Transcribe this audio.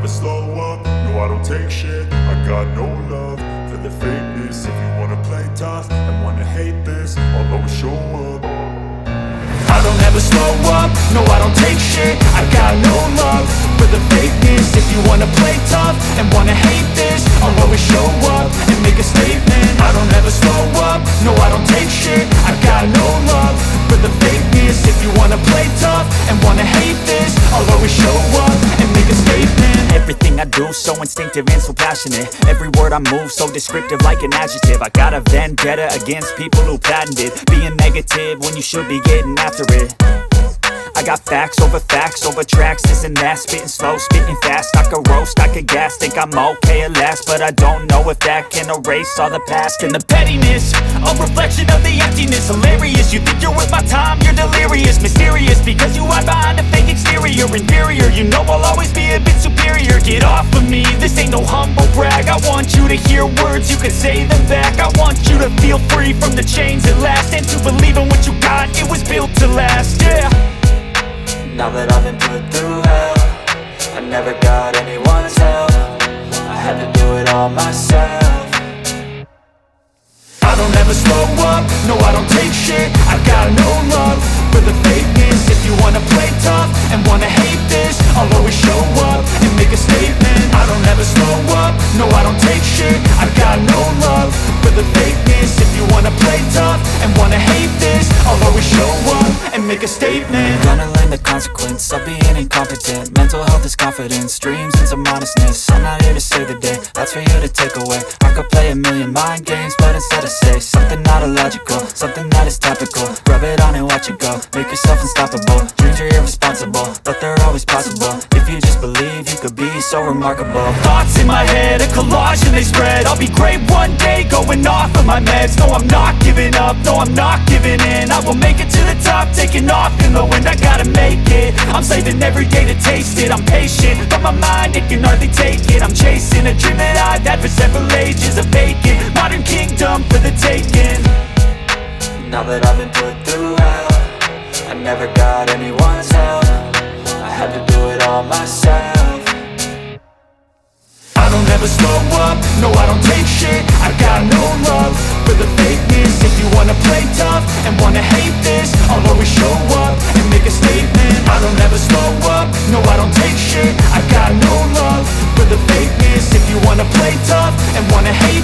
slow up, no I don't take shit. I got no love for the fakeness. If you wanna play tough and wanna hate this, I'll always show up. I don't ever slow up, no I don't take shit. I got no love for the fakeness. If you wanna play tough and wanna hate this, I'll always show up and make a statement. I don't ever slow up, no I don't take shit. I got no love for the fakeness. If you wanna play tough and wanna hate this, I'll always show up and make a statement. Everything I do so instinctive and so passionate. Every word I move so descriptive like an adjective. I got a vendetta against people who patented being negative when you should be getting after it. I got facts over tracks, this and that. Spitting slow, spitting fast, I could roast, I could gas. Think I'm okay at last, but I don't know if that can erase all the past. And the pettiness, a reflection of the emptiness. Hilarious, you think you're worth my time, you're delirious. Mysterious, because you hide behind a fake exterior. Inferior, you know I'll always be a bit superior. Get off of me, this ain't no humble brag. I want you to hear words, you can say them back. I want you to feel free from the chains at last, and to believe in what you got, it was built to last, yeah. Now that I've been put through hell, I never got anyone's help. I had to do it all myself. I don't ever slow up, no I don't take shit. I got no love for the fakeness. If you wanna play tough and wanna hate this, I'll always show up and make a statement. I don't ever slow up, no I don't take shit. I got no love for the fakeness. If you wanna play tough and wanna hate this, I'll always show up and make a statement. Gonna learn the consequence of being incompetent. Mental health is confidence, dreams and some honestness. I'm not here to save the day, that's for you to take away. I could play a million mind games, but instead I say something not illogical, something that is topical. Rub it on and watch it go, make yourself unstoppable. Dreams are irresponsible, but they're always possible. If you just believe, you could be so remarkable. Thoughts in my head, a collage and they spread. I'll be great one day, going off of my meds. No, I'm not giving up, no, I'm not giving in. I will make it to the top, taking off in the wind. I gotta make it, I'm saving every day to taste it. I'm patient, but my mind, it can hardly take it. I'm chasing a dream that I've had for several ages. A vacant, modern kingdom for the taking. Now that I've been put through hell, I never got anyone's help. I had to do it all myself. I don't ever slow up, no I don't take shit. I got no love for the fakeness. If you wanna play tough and wanna hate this, I'll always show up and make a statement. I don't ever slow up, no I don't take shit. I got no love for the fakeness. If you wanna play tough and wanna hate